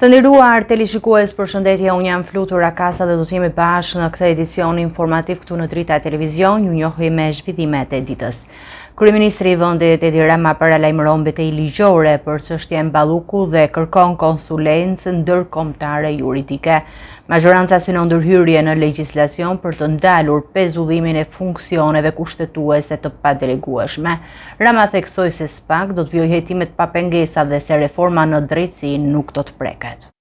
Të nderuar teleshikues, përshëndetje, unë jam Flutur Akasa dhe do të jemi bashkë në këtë edicion informativ këtu në Drita Televizion. Ju njohim me zhvillimet e ditës. Kryeministri i vendit Edi Rama paralajmëron betejë ligjore për çështjen Balluku dhe kërkon konsulencë ndërkombëtare juridike. Majoranca synon ndërhyrje në legjislacion për të ndalur pezullimin e funksioneve kushtetuese të padelegueshme. Rama theksoi se SPAK do të vijojë hetimet pa pengesa dhe se reforma në drejtësi nuk do të preket.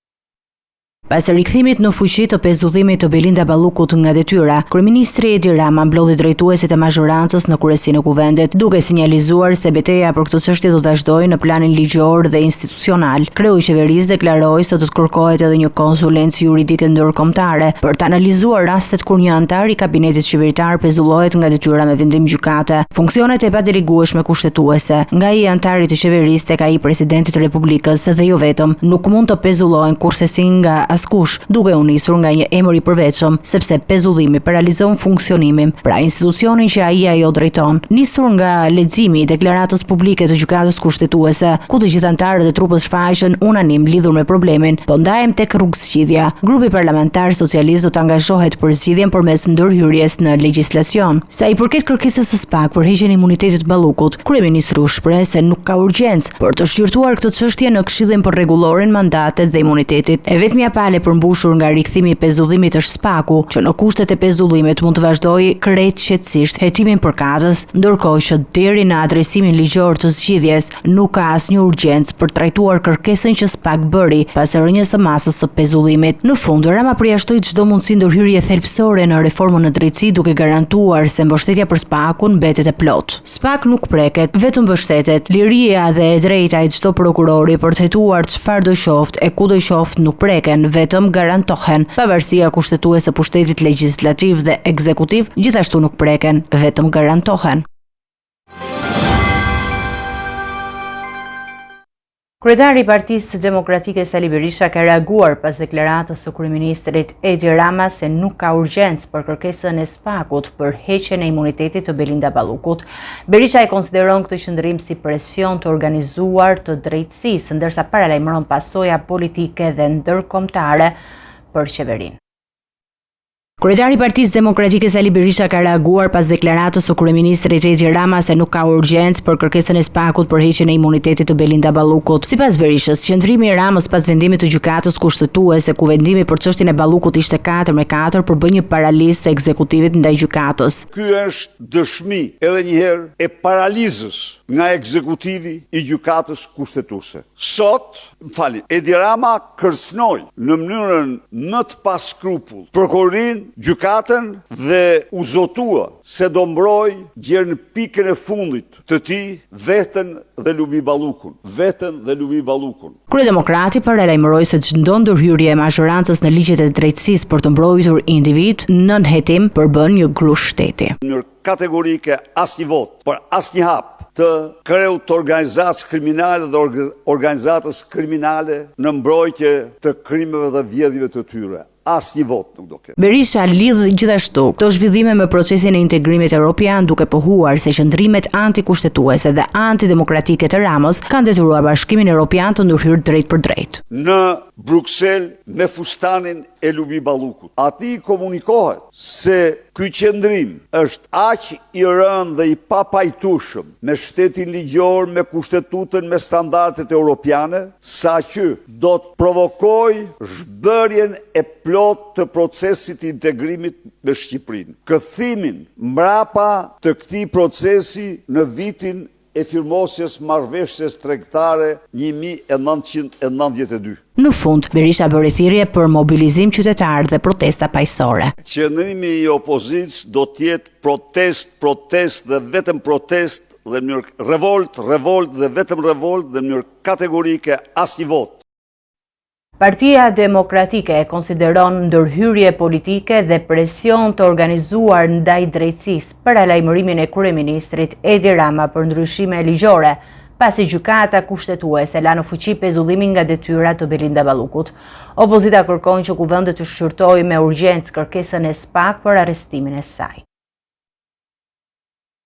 Pas rikthimit në fuqi të pezullimit të Belinda Ballukut nga detyra, kryeministri Edi Rama mblodhi drejtuesit e mazhorancës në kryesinë e kuvendit, duke sinjalizuar se betejë për këtë çështje do të vazhdojë në planin ligjor dhe institucional. Kreu i qeverisë deklaroi se do të kërkohet edhe një konsulencë juridike ndërkombëtare për të analizuar rastet kur një antar i kabinetit qeveritar pezullohet nga detyra me vendim gjykate. Funksionet e padelegueshme kushtetuese nga i antarit të qeverisë tek ai presidentit të Republikës dhe jo vetëm nuk mund të pezullohen kurse si nga askush, duke u nisur nga një emër i përveçëm, sepse pezullimi paralizon funksionimin, pra institucionin që ai ajo drejton. Nisur nga leximi i deklaratës publike të gjykatës kushtetuese, ku të gjithë antarët e trupës shfaqën unanim lidhur me problemin, po ndahem tek rrugëzgjidhja. Grupi parlamentar socialist do të angazhohet për zgjidhjen përmes ndërhyrjes në legjislacion. Sa i përket kërkesës së SPAK për heqjen e imunitetit Ballukut, kryeministri u shpreh se nuk ka urgjencë për të shqyrtuar këtë çështje në Këshillin për rregullorin mandatet dhe imunitetit. E vetmja pale përmbushur nga rikthimi i pezullimit është SPAK-u, që në kushtet e pezullimit mund të vazhdojë krejt qetësisht hetimin përkatës, ndërkohë që deri në adresimin ligjor të zgjidhjes nuk ka asnjë urgjencë për trajtuar kërkesën që SPAK bëri pas rënies së masës së pezullimit. Në fund, Rama përjashtoi çdo mundësi ndërhyrje thelbësore në reformën në drejtësi, duke garantuar se mbështetja për SPAK-un mbetet e plotë. SPAK nuk preket, vetëm mbështetet. Liria dhe e drejta e çdo prokurori për të hetuar çfarë do qoftë e kudo qoftë nuk preken, vetëm garantohen. Pavarësia kushtetuese së pushtetit legjislativ dhe ekzekutiv gjithashtu nuk preken, vetëm garantohen. Kryetari i Partisë Demokratike Sali Berisha ka reaguar pas deklaratës së kryeministrit Edi Rama se nuk ka urgjencë për kërkesën e SPAK-ut për heqjen e imunitetit të Belinda Ballukut. Berisha e konsideron këtë qëndrim si presion të organizuar të drejtësisë, ndërsa paralajmëron pasoja politike dhe ndërkombëtare për qeverinë. Kryetari i Partisë Demokratike Sali Berisha ka reaguar pas deklaratës së kryeministrit Edi Rama se nuk ka urgjencë për kërkesën e SPAK-ut për heqjen e imunitetit të Belinda Ballukut. Sipas Berishës, qëndrimi i Ramës pas vendimit të gjykatës kushtetuese, ku vendimi për çështjen e Ballukut ishte 4-4, përbën një paralizë të ekzekutivit ndaj gjykatës. Ky është dëshmi edhe një herë e paralizës nga ekzekutivi i gjykatës kushtetuese. Sot, Edi Rama kërcënoi në mënyrën më të paskrupull prokurorin, gjykatën dhe u zotua se do mbroj gjerë në pikën e fundit të tij veten dhe Lubi Ballukun. Kryedemokrati paralajmëroi se çdo ndërhyrje e mazhorancës në ligjet e drejtësisë për të mbrojtur individ nën hetim përbën një grush shteti. Në mënyrë kategorike asnjë vot për asnjë hap të kreut të organizatës kriminale dhe organizatës kriminale në mbrojtje të krimeve dhe vjedhjeve të tyre. Asnjë vot nuk do ketë. Berisha lidh gjithashtu këto zhvillime me procesin e integrimit evropian, duke pohuar se qëndrimet antikushtetuese dhe antidemokratike të Ramës kanë detyruar Bashkimin Evropian të ndërhyrë drejt për drejt. Në Bruksel me fustanin e Lubi Ballukut. Ati komunikohet se ky qëndrim është aq i rënd dhe i papajtueshëm me shtetin ligjor, me kushtetutën, me standardet europiane, sa që do të provokojë zhbërjen e plot të procesit integrimit me Shqipërinë. Këthimin mbrapa të këtij procesi në vitin e firmosjes marrëveshjes tregtare 1992. Në fund, Berisha bëri thirrje për mobilizim qytetar dhe protesta paqësore. Qëndrimi i opozicës do të jetë protest dhe vetëm protest dhe në mënyrë revolt dhe vetëm revolt dhe në mënyrë kategorike asnjë vot. Partia Demokratike e konsideron ndërhyrje politike dhe presion të organizuar ndaj drejtësisë për paralajmërimin e kryeministrit Edi Rama për ndryshime ligjore, pasi gjykata kushtetuese la në fuqi pezullimin nga detyra të Belinda Ballukut. Opozita kërkon që kuvendi të shqyrtojë me urgjencë kërkesën e SPAK për arrestimin e saj.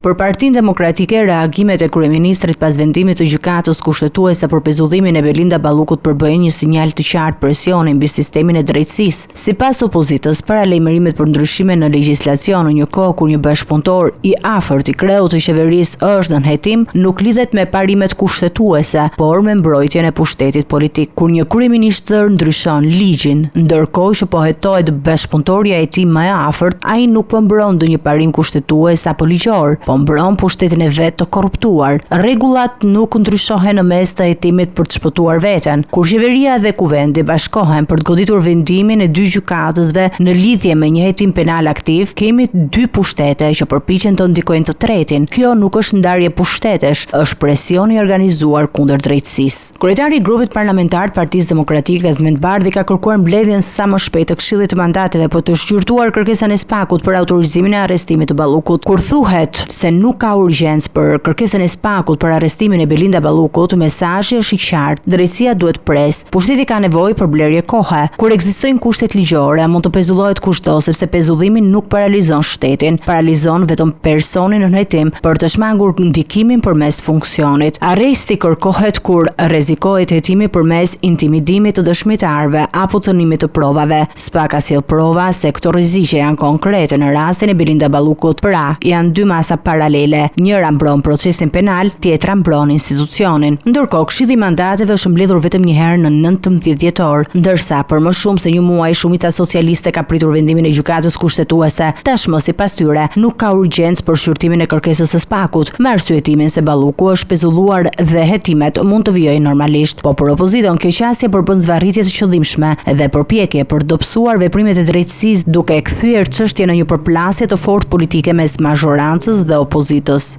Për Partinë Demokratike, reagimet e kryeministrit pas vendimit të gjykatës kushtetuese për pezullimin e Belinda Ballukut përbëjnë një sinjal të qartë presioni mbi sistemin e drejtësisë. Sipas opozitës, paralajmërimet për ndryshime në legjislacion në një kohë kur një bashkëpunëtor i afërt i kreut të qeverisë është në hetim, nuk lidhet me parimet kushtetuese, por me mbrojtjen e pushtetit politik. Kur një kryeministër ndryshon ligjin, ndërkohë që po hetohet bashkëpunëtorja e tij më e afërt, ai nuk po mbron ndonjë parim kushtetues apo ligjor, po mbron pushtetin e vet të korruptuar. Rregullat nuk ndryshohen në mes të hetimit për të shpëtuar veten. Kur qeveria dhe kuvendi bashkohen për të goditur vendimin e dy gjykatësve në lidhje me një hetim penal aktiv, kemi dy pushtete që përpiqen të ndikojnë të tretin. Kjo nuk është ndarje pushtetesh, është presion i organizuar kundër drejtësisë. Kryetari i grupit parlamentar të Partisë Demokratike Gazmend Bardhi ka kërkuar mbledhjen sa më shpejt të Këshillit të Mandateve për të shqyrtuar kërkesën e SPAK-ut për autorizimin e arrestimit të Ballukut. Kur thuhet se nuk ka urgjencë për kërkesën e SPAK-ut për arrestimin e Belinda Ballukut, mesazhi është i qartë. Drejtësia duhet pres. Pushteti ka nevojë për blerje kohe. Kur ekzistojnë kushtet ligjore, mund të pezullohet kushdo, sepse pezullimi nuk paralizon shtetin, paralizon vetëm personin në hetim për të shmangur ndikimin përmes funksionit. Arresti kërkohet kur rrezikohet hetimi përmes intimidimit të dëshmitarëve apo cënimit të provave. SPAK ka sjell prova se këto rreziqe janë konkrete në rastin e Belinda Ballukut. Pra, janë dy masa paralele. Njëra mbron procesin penal, tjetra mbron institucionin. Ndërkohë, Këshilli i Mandateve është mbledhur vetëm një herë në 19 dhjetor, ndërsa për më shumë se një muaj shumica socialiste ka pritur vendimin e gjykatës kushtetuese. Tashmë, sipas tyre, nuk ka urgjencë për shqyrtimin e kërkesës së SPAK-ut, me arsyetimin se Balluku është pezulluar dhe hetimet mund të vijojnë normalisht. Po për opozitën, kjo qasje përbën zvarritje të qëllimshme dhe përpjekje për dobësuar veprimet e drejtësisë duke kthyer çështjen në një përplasje të fortë politike mes mazhorancës dhe opozitës.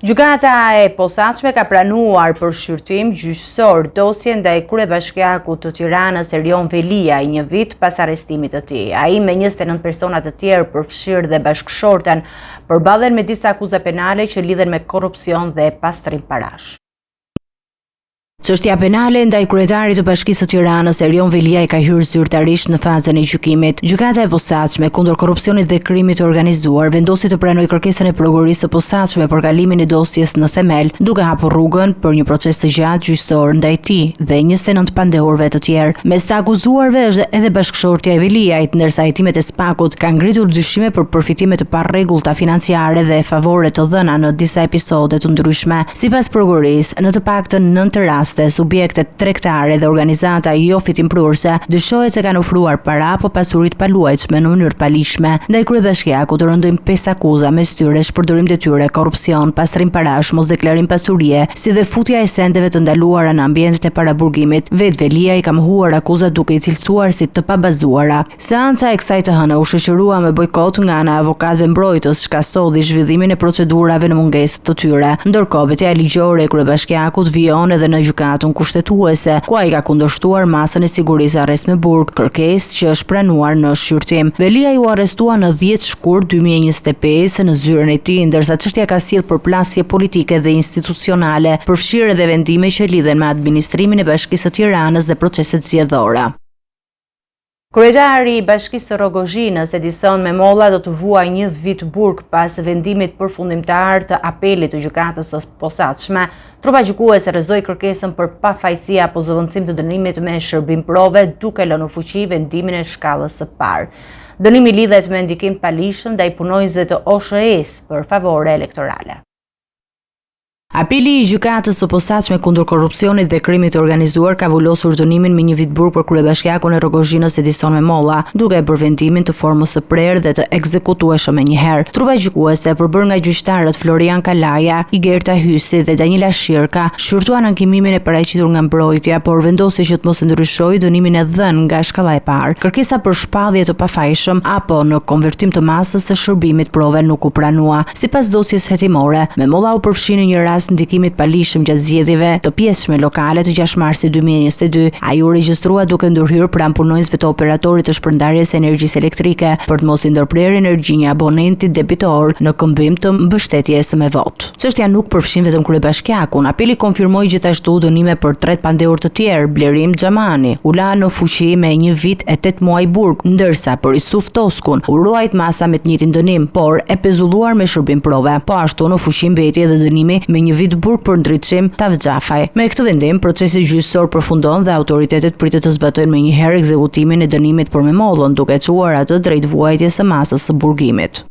Gjykata e posaçme ka pranuar për shqyrtim gjyqësor dosjen ndaj kryebashkiakut të Tiranës Erion Velia, një vit pas arrestimit të tij. Ai me 29 persona të tjerë përfshirë dhe bashkëshorten përballen me disa akuza penale që lidhen me korrupsion dhe pastrim parash. Çështja penale ndaj kryetarit të Bashkisë së Tiranës Erion Velia i ka hyrë zyrtarisht në fazën e gjykimit. Gjykata e posaçme kundër korrupsionit dhe krimit të organizuar vendosi të pranojë kërkesën e prokurorisë së posaçme për kalimin e dosjes në themel, duke hapur rrugën për një proces të gjatë gjyqësor ndaj tij dhe 29 pandehurve të tjerë. Mes të akuzuarve është edhe bashkëshortja e Veliajt, ndërsa hetimet e SPAK-ut kanë ngritur dyshime për përfitime të parregullta financiare dhe favore të dhëna në disa episode të ndryshme. Sipas prokurorisë, në të paktën 9 raste subjektet tregtare dhe organizata jo fitimprurse dyshohet se kanë ofruar para apo pasuri të paluajtshme në mënyrë paligjshme. Ndaj kryebashkiakut rëndojnë 5 akuza, mes tyre shpërdorim detyre, korrupsion, pastrim parash, mosdeklarim pasurie, si dhe futja e sendeve të ndaluara në ambientet e paraburgimit. Vet Velia i ka mohuar akuzat duke i cilësuar si të pabazuara. Seanca e kësaj të hënë u shoqërua me bojkot nga ana e avokatëve mbrojtës, shka solli zhvillimin e procedurave në mungesë të tyre. Ndërkohë, betejë ligjore e kryebashkiakut vijon edhe në gjykatën kushtetuese, ku ai ka kundërshtuar masën e sigurisë arrest me burg, kërkesë që është pranuar në shqyrtim. Velia u arrestua në 10 shkurt 2025 në zyrën e tij, ndërsa çështja ka sjellë përplasje politike dhe institucionale, përfshirë edhe vendime që lidhen me administrimin e Bashkisë së Tiranës dhe proceset zgjedhore. Kryetari i Bashkisë së Rogozhinës, Edison Memolla, do të vuajë 1 vit burg pas vendimit përfundimtar të apelit të gjykatës së posaçme. Trupa gjykuese rrezoi kërkesën për pafajësi apo zëvendësim të dënimit me shërbim prove, duke lënë në fuqi vendimin e shkallës së parë. Dënimi lidhet me ndikim paligjshëm ndaj punonjësve të OSHE-s për favore elektorale. Apeli i gjykatës së posaçme kundër korrupsionit dhe krimit të organizuar ka vulosur dënimin me 1 vit burg për kryebashkiakun e Rogozhinës Edison Memolla, duke e bërë vendimin të formës së prerë dhe të ekzekutueshëm menjëherë. Trupa gjykuese përbërë nga gjyqtarët Florian Kalaja, Igerta Hysi dhe Daniela Shirka shqyrtuan ankimimin e paraqitur nga mbrojtja, por vendosi që të mos ndryshojë dënimin e dhënë nga shkalla e parë. Kërkesa për shpallje të pafajshëm apo në konvertim të masës së shërbimit prove nuk u pranua. Sipas dosjes hetimore, Memolla u përfshi në një rast pas ndikimit palishëm gjatë zgjedhjeve të pjesshme lokale të 6 marsit 2022, ai u regjistrua duke ndërhyrë pranë punonjësve të operatorit të shpërndarjes së energjisë elektrike për të mos i ndërprerë energji një abonenti debitor në këmbim të mbështetjes me votë. Çështja nuk përfshin vetëm kryebashkiakun. Apeli konfirmoi gjithashtu dënime për 3 pandehur të tjerë. Blerim Xhamani u la në fuqi me 1 vit e 8 muaj burg, ndërsa për Isuf Toskun u ruajt masa me të njëjtin dënim, por e pezulluar me shërbim prove. Po ashtu në fuqi mbeti edhe dënimi me 1 vit burg për ndritshim Tavxhafaj. Me këtë vendim, procesi gjyqësor përfundon dhe autoritetet pritet të zbatojnë menjëherë ekzekutimin e dënimit për Memollën, duke çuar atë drejt vuajtjes së masës së burgimit.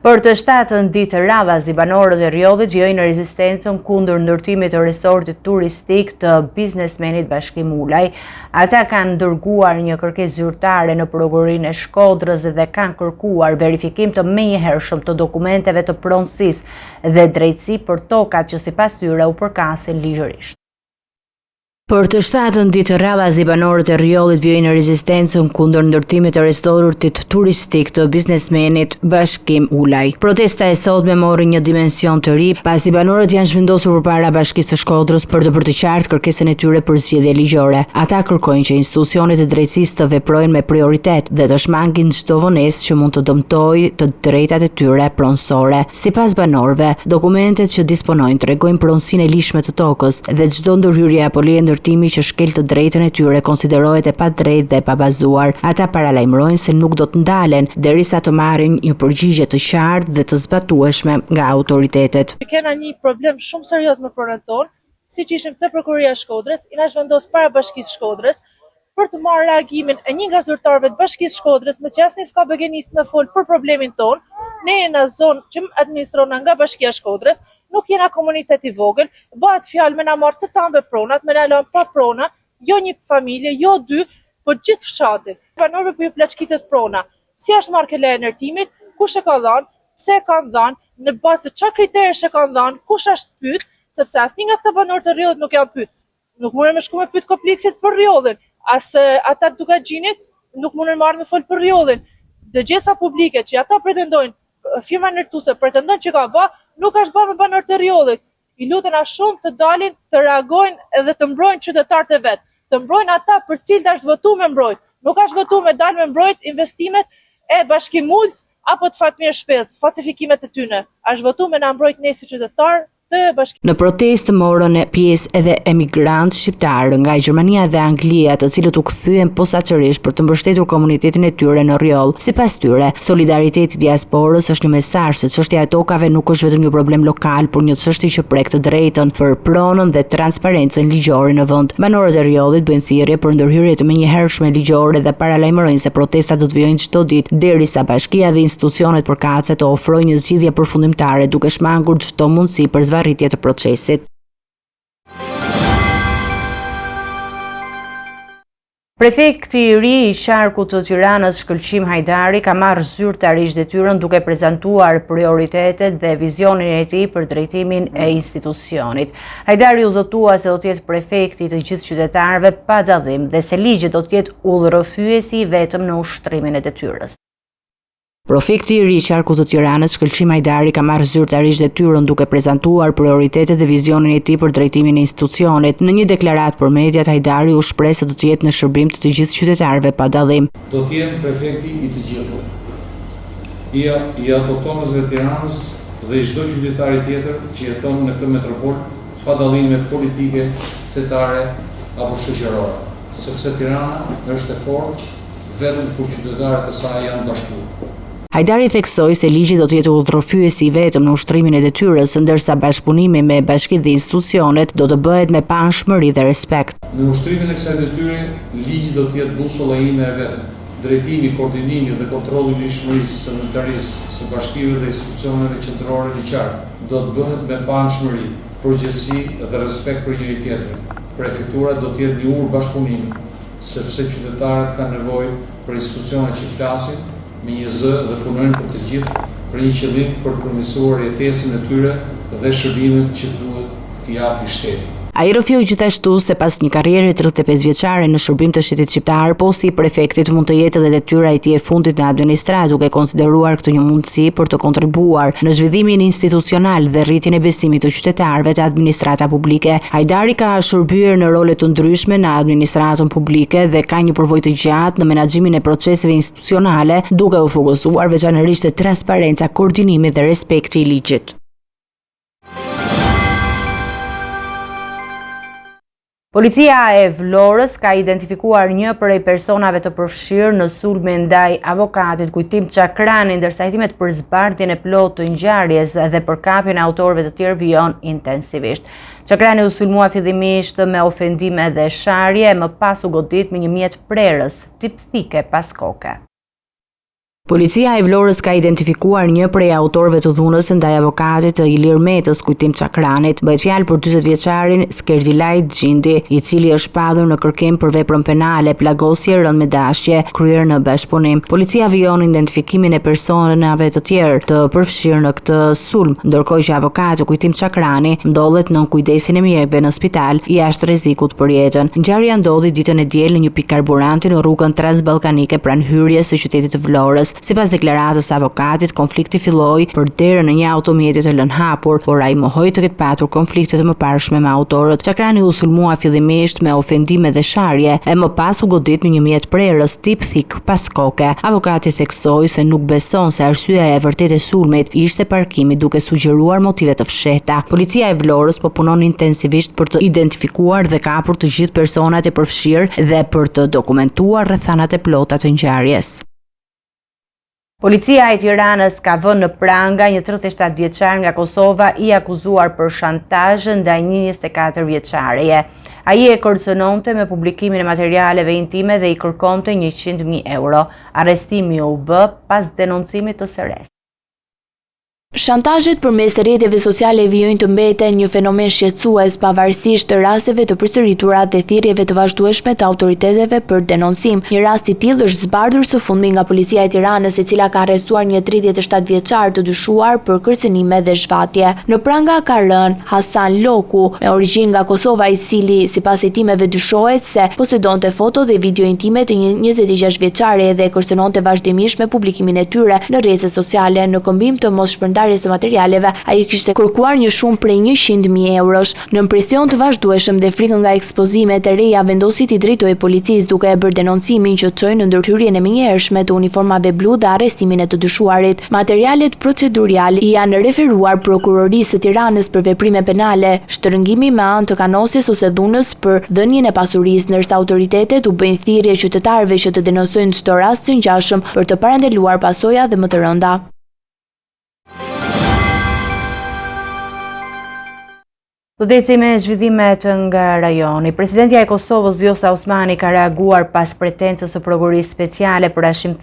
Për të 7-ën ditë radhazi, banorët e Rrjollit vjojnë rezistencën kundër ndërtimit të resortit turistik të biznesmenit Bashkim Ulaj. Ata kanë dërguar një kërkesë zyrtare në Prokurinë e Shkodrës dhe kanë kërkuar verifikim të menjëhershëm të dokumenteve të pronësisë dhe drejtësi për tokat që sipas tyre u përkasin ligjërisht. Për të 7-ën ditë radhazi, banorët e Rrjollit vjojnë rezistencën kundër ndërtimit të resortit turistik të biznesmenit Bashkim Ulaj. Protesta e sotme mori një dimension të ri pasi banorët janë zhvendosur përpara Bashkisë së Shkodrës për të qartë kërkesën e tyre për zgjedhje ligjore. Ata kërkojnë që institucionet e drejtësisë të veprojnë me prioritet dhe të shmangin çdo vonesë që mund të dëmtojë të drejtat e tyre pronësore. Sipas banorëve, dokumentet që disponojnë tregojnë pronësinë e lishme të tokës dhe çdo ndërhyrje apo leje ndërtimi që shkel të drejtën e tyre konsiderohet e padrejtë dhe e pabazuar. Ata paralajmërojnë se nuk do të ndalen derisa të marrin një përgjigje të qartë dhe të zbatueshme nga autoritetet. Kena një problem shumë serioz me pronën tonë, siç ishim te Prokuria e Shkodrës, i na zhvendos para Bashkisë Shkodrës për të marrë reagimin e një nga zyrtarëve të Bashkisë Shkodrës, me që asnjë s'ka begenisë me fol për problemin tonë. Ne në zonë që administrona nga Bashkia e Shkodrës, nuk jena komunitet i vogël, bëhet fjalë me na marrë të tanve pronat, me na lënë pa prona, jo një familje, jo 2, por gjithë fshatin. Banorëve po ju plaçkitet prona. Si është marrë leja e ndërtimit, kush e ka dhënë, pse e kanë dhënë, në bazë të çfarë kriterësh e kanë dhënë, kush është pyet, sepse asnjë nga këta banorë të Rrjollit nuk janë pyet. Nuk mundem me shku me pyet kompleksit për Rrjollin, as ata të Dukaxhinit nuk mundem marrë me fol për Rrjollin. Dëgjesa publike që ata pretendojnë, firma ndërtuese pretendon që ka bë, nuk është bërë me banorët e Rrjollit. I lutem a shumë të dalin, të reagojnë edhe të mbrojnë qytetarët e vet. Të mbrojnë ata për cilët është votuar me mbrojt. Nuk është votuar me dalë me mbrojt investimet e Bashkim Ulës apo të Fatmir Shpes, falsifikimet e tyre. Është votuar me na mbrojt ne si qytetar. Në protestë morën pjesë edhe emigrantë shqiptarë nga Gjermania dhe Anglia, të cilët u kthyen posaçërisht për të mbështetur komunitetin e tyre në Rrjoll. Sipas tyre, solidariteti i diasporës është një mesazh se çështja e tokave nuk është vetëm një problem lokal, por një çështje që prek të drejtën për pronën dhe transparencën ligjore në vend. Banorët e Rrjollit bëjnë thirrje për ndërhyrje të menjëhershme ligjore dhe paralajmërojnë se protestat do të vijojnë çdo ditë derisa bashkia dhe institucionet përkatëse të ofrojnë një zgjidhje përfundimtare, duke shmangur çdo mundësi për rritje të procesit. Prefekti i ri i Qarkut të Tiranës, Shkëlqim Hajdari, ka marrë zyrtarisht detyrën duke prezantuar prioritetet dhe vizionin e tij për drejtimin e institucionit. Hajdari u zotua se do të jetë prefekti të gjithë qytetarëve pa dallim dhe se ligji do të jetë udhërrëfyesi vetëm në ushtrimin e detyrës. Prefekti i ri i Qarkut të Tiranës, Shkëlqim Hajdari, ka marrë zyrtarisht detyrën duke prezantuar prioritetet dhe vizionin e tij për drejtimin e institucionit. Në një deklaratë për mediat, Hajdari u shpreh se do të jetë në shërbim të gjithë qytetarëve pa dallim. Do të jem prefekti i të gjithëve. I autotonës dhe Tiranës dhe i çdo qytetari tjetër që jeton në këtë metropol pa dallime politike, fetare apo shoqërore, sepse Tirana është e fortë vetëm kur qytetarët e saj janë bashkuar. Hajdari theksoi se ligji do të jetë udhërrëfyesi vetëm në ushtrimin e detyrës, ndërsa bashkëpunimi me bashkitë dhe institucionet do të bëhet me pashmëri dhe respekt. Në ushtrimin e kësaj detyre, ligji do të jetë busolla ime e vetme. Drejtimi, koordinimi dhe kontrolli i lishmërisë së ndërtarisë së bashkive dhe institucioneve qendrore ligjare do të bëhet me pashmëri, përgjegjësi dhe respekt për njëri tjetrin. Prefektura do të jetë një urë bashkëpunimi, sepse qytetarët kanë nevojë për institucione që flasin me një zë dhe punojnë për të gjithë për një qëllim për përmirësuar jetesën e tyre dhe shërbimet që duhet t'i japi shteti. Ai rrëfioi gjithashtu se pas një karriere 35 vjeçare në shërbim të shtetit shqiptar, posti i prefektit mund të jetë edhe detyra e tij e fundit në administratë, duke konsideruar këtë një mundësi për të kontribuar në zhvillimin institucional dhe rritjen e besimit të qytetarëve te administrata publike. Hajdari ka shërbyer në role të ndryshme në administratën publike dhe ka një përvojë të gjatë në menaxhimin e proceseve institucionale, duke u fokusuar veçanërisht te transparenca, koordinimi dhe respekti i ligjit. Policia e Vlorës ka identifikuar një prej personave të përfshirë në sulme ndaj avokatit Kujtim Çakrani, ndërsa hetimet për zbardhjen e plotë të ngjarjes dhe për kapjen e autorëve të tjerë vijon intensivisht. Çakrani u sulmua fillimisht me ofendime dhe sharje, më pas u godit me një mjet prerës, tip thike pas koke. Policia e Vlorës ka identifikuar një prej autorëve të dhunës ndaj avokatit të Ilir Metës, Kujtim Çakranit. Bëhet fjalë për 40 vjeçarin Skerdilaj Xhindi, i cili është padhur në kërkim për veprën penale, plagosje rënë me dashje, kryer në bashkëpunim. Policia vijon identifikimin e personave të tjerë të përfshirë në këtë sulm, ndërkohë që avokati Kujtim Çakrani ndodhet në kujdesin e mjekëve në spital jashtë rrezikut për jetën. Ngjarja ndodhi ditën e diel në një pikë karburanti në rrugën transballkanike pranë hyrjes së qytetit të Vlorës. Sipas deklaratës së avokatit, konflikti filloi përderë në një automjeti të lënë hapur, por ai mohoi të ketë patur konflikte të mëparshme me autorët. Çakrani u sulmua fillimisht me ofendime dhe sharje, e më pas u godit me një mjet prerës tip thik pas koke. Avokati theksoi se nuk beson se arsyeja e vërtetë e sulmit ishte parkimi, duke sugjeruar motive të fshehta. Policia e Vlorës po punon intensivisht për të identifikuar dhe kapur të gjithë personat e përfshirë dhe për të dokumentuar rrethanat e plota të ngjarjes. Policia e Tiranës ka vënë në pranga një 37 vjeçar nga Kosova i akuzuar për shantazh ndaj një 24 vjeçareje. Ai e kërcënonte me publikimin e materialeve intime dhe i kërkonte 100.000 euro. Arrestimi u bë pas denoncimit të SRS. Shantazhet përmes rrjeteve sociale vijojnë të mbeten një fenomen shqetësues pavarësisht të rasteve të përsëritura dhe thirrjeve të vazhdueshme të autoriteteve për denoncim. Një rast i tillë është zbardhur së fundmi nga Policia e Tiranës, e cila ka arrestuar një 37 vjeçar të dyshuar për kërcënime dhe zhvatje. Në pranga ka rënë Hasan Loku, me origjinë nga Kosova, i cili sipas hetimeve dyshohet se posedonte foto dhe video intime të një 26 vjeçare dhe kërcënonte vazhdimisht me publikimin e tyre në rrjetet sociale. Në këmbim të mos të materialeve, ai kishte kërkuar një shumë prej 100.000 eurosh. Në presion të vazhdueshëm dhe frikën nga ekspozime të reja, vendosi t'i drejtojë policisë, duke e bërë denoncimin që çoi në ndërhyrjen e menjëhershme të uniformave blu dhe arrestimin e të dyshuarit. Materialet proceduriale i janë referuar prokurorisë së Tiranës për veprime penale, shtrëngimi me anë të kanosjes ose dhunës për dhënien e pasurisë, ndërsa autoritetet u bëjnë thirrje qytetarëve që të denonsojnë çdo rast të ngjashëm për të parandaluar pasoja dhe më të rënda. Do të ecim me zhvillimet nga rajoni. Presidentja e Kosovës Vjosa Osmani ka reaguar pas pretencës së prokurorisë speciale për Hashim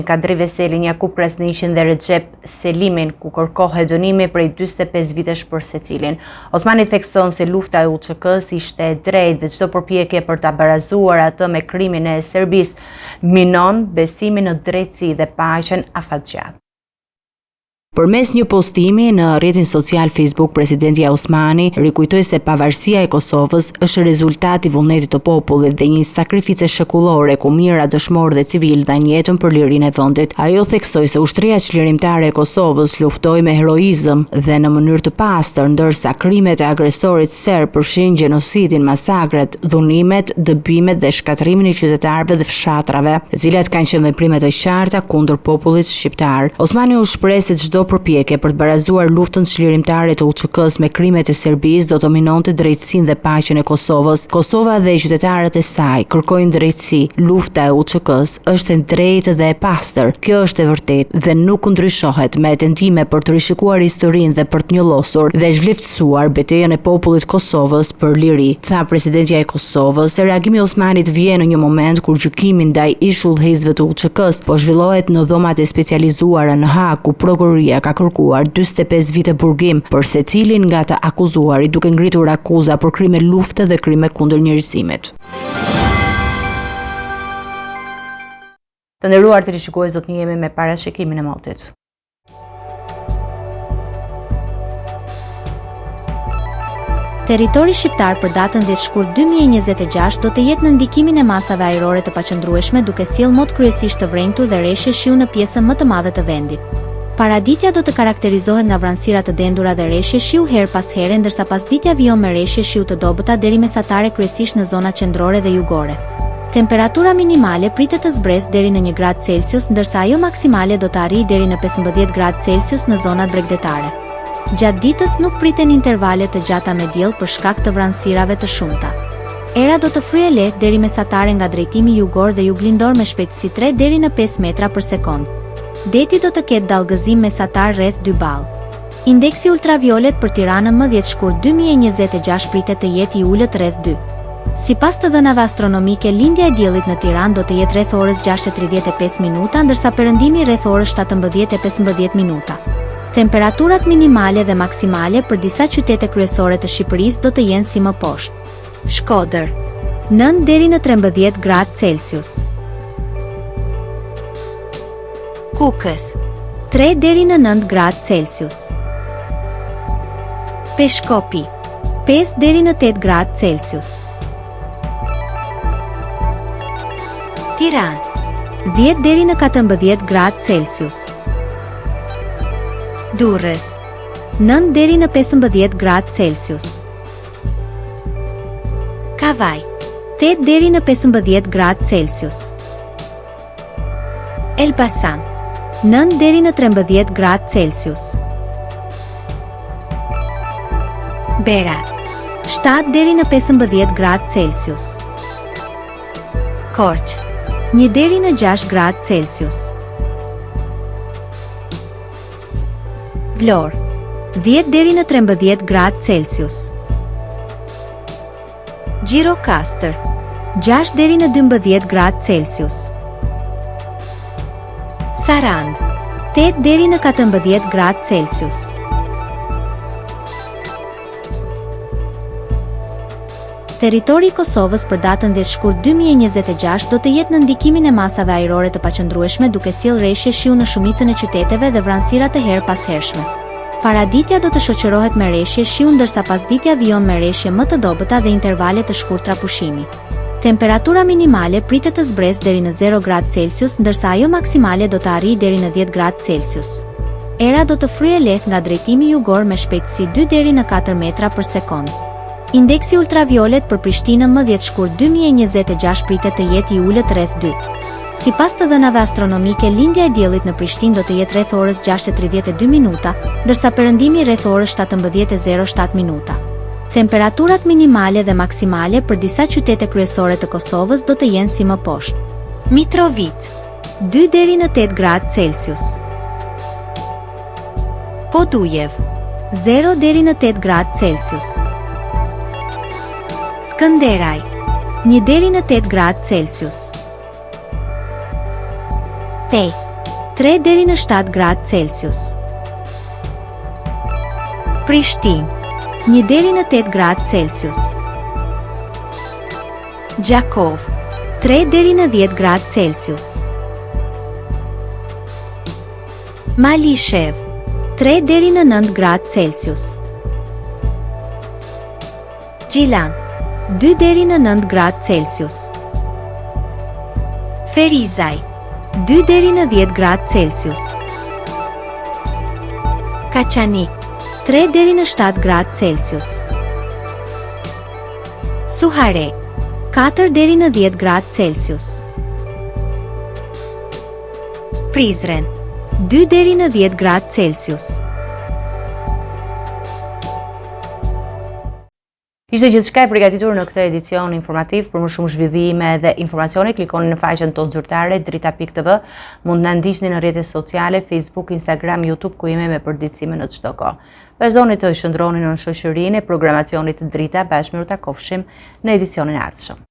Kadri Veselin, Jakub Krasniqin dhe Recep Selimin, ku kërkohet dënimi prej 45 vitesh për secilin. Osmani thekson se lufta e UÇK-s ishte e drejtë dhe çdo përpjekje për ta barazuar atë me krimin e Serbisë minon besimin në drejtësi dhe paqen afatgjat. Përmes një postimi në rrjetin social Facebook, presidenti Osmani rikujtoi se pavarësia e Kosovës është rezultati i vullnetit të popullit dhe një sakrifice shekullore ku mijëra dëshmorë dhe civil dhanë jetën për lirinë e vendit. Ajo theksoi se ushtria çlirimtare e Kosovës luftoi me heroizëm dhe në mënyrë të pastër, ndërsa krimet e agresorit serb përfshin gjenocidin, masakret, dhunimet, dëbimet dhe shkatrimin e qytetarëve dhe fshatrave, të cilat kanë qenë veprime të qarta kundër popullit shqiptar. Osmani u shpreh se çdo përpjekje për të barazuar luftën çlirimtare të UÇK-s me krimet e Serbisë do të minonte drejtësinë dhe paqen e Kosovës. Kosova dhe qytetarët e saj kërkojnë drejtësi. Lufta e UÇK-s është e drejtë dhe e pastër. Kjo është e vërtetë dhe nuk ndryshohet me tentime për të rishikuar historinë dhe për të njollosur dhe zhvliftësuar betejën e popullit Kosovës për liri, tha presidentja e Kosovës. Reagimi i Osmanit vjen në një moment kur gjykimi ndaj ish udhëheqësve të UÇK-s po zhvillohet në dhomat e specializuara në Hag, ku prokuroria ka kërkuar 45 vite burgim për secilin nga të akuzuarit, duke ngritur akuza për krime lufte dhe krime kundër njerëzimit. Të nderuar teleshikues, do të jemi me parashikimin e motit. Territori shqiptar për datën 10 shkurt 2026 do të jetë në ndikimin e masave ajrore të paqëndrueshme, duke sjellë mod kryesisht të vrenjtur dhe reshje shiu në pjesën më të madhe të vendit. Paraditja do të karakterizohet nga vranësira të dendura dhe reshje shiu her pas here, ndërsa pasditja vijon me reshje shiu të dobëta deri mesatare kryesisht në zonat qendrore dhe jugore. Temperatura minimale pritet të zbresë deri në 1 gradë Celsius, ndërsa ajo maksimale do të arrijë deri në 15 gradë Celsius në zonat bregdetare. Gjatë ditës nuk priten intervale të gjata me diell për shkak të vranësirave të shumta. Era do të fryejë lehtë deri mesatare nga drejtimi jugor dhe juglindor me shpejtësi 3 deri në 5 metra për sekond. Deti do të ketë dallgëzim mesatar rreth 2 ball. Indeksi ultraviolet për Tiranën më 10 shkurt 2026 pritet të jetë i ulët rreth 2. Sipas të dhënave astronomike, lindja e diellit në Tiranë do të jetë rreth orës 6:35 minuta, ndërsa perëndimi rreth orës 17:15 minuta. Temperaturat minimale dhe maksimale për disa qytete kryesore të Shqipërisë do të jenë si më poshtë. Shkodër, 9 deri në 13 gradë Celsius. Kukës, 3 deri në 9 gradë Celsius. Peshkopi, 5 deri në 8 gradë Celsius. Tiranë, 10 deri në 14 gradë Celsius. Durrës, 9 deri në 15 gradë Celsius. Kavaj, 8 deri në 15 gradë Celsius. Elbasan, 9 deri në 13 gradë Celsius. Berat, 7 deri në 15 gradë Celsius. Korçë, 1 deri në 6 gradë Celsius. Vlorë, 10 deri në 13 gradë Celsius. Gjirokastër, 6 deri në 12 gradë Celsius. Sarand, 8 deri në 14 gradë Celsius. Territori i Kosovës për datën 10 shkurt 2026 do të jetë në ndikimin e masave ajrore të paqëndrueshme, duke sjellë reshje shiu në shumicën e qyteteve dhe vranësira të her pas hershme. Paraditja do të shoqërohet me reshje shiu, ndërsa pasditja vijon me reshje më të dobëta dhe intervale të shkurtra pushimi. Temperatura minimale pritet të zbresë deri në 0 gradë Celsius, ndërsa ajo maksimale do të arrijë deri në 10 gradë Celsius. Era do të fryejë lehtë nga drejtimi jugor me shpejtësi 2 deri në 4 metra për sekond. Indeksi ultraviolet për Prishtinën më 10 shkurt 2026 pritet të jetë i ulët rreth 2. Sipas të dhënave astronomike, lindja e diellit në Prishtinë do të jetë rreth orës 6:32 minuta, ndërsa perëndimi rreth orës 17:07 minuta. Temperaturat minimale dhe maksimale për disa qytete kryesore të Kosovës do të jenë si më poshtë. Mitrovica, 2 deri në 8 gradë Celsius. Podujev, 0 deri në 8 gradë Celsius. Skënderaj, 1 deri në 8 gradë Celsius. Pej, 3 deri në 7 gradë Celsius. Prishtinë, 1 deri në 8 gradë Celsius. Gjakov, 3 deri në 10 gradë Celsius. Malishev, 3 deri në 9 gradë Celsius. Gjilan, 2 deri në 9 gradë Celsius. Ferizaj, 2 deri në 10 gradë Celsius. Kaçanik, 3 deri në 7 gradë Celsius. Suhare, 4 deri në 10 gradë Celsius. Prizren, 2 deri në 10 gradë Celsius. Ishte gjithçka e përgatitur në këtë edicion informativ. Për më shumë zhvillime dhe informacione, klikoni në faqen tonë zyrtare drita.tv. Mund na ndiqni në rrjetet sociale, Facebook, Instagram, YouTube, ku jemi me përditësime në çdo kohë. Vazhdoni të shndroni në shoqërinë e programacionit të Drita, bashkë me u takofshim në edicionin e ardhshëm.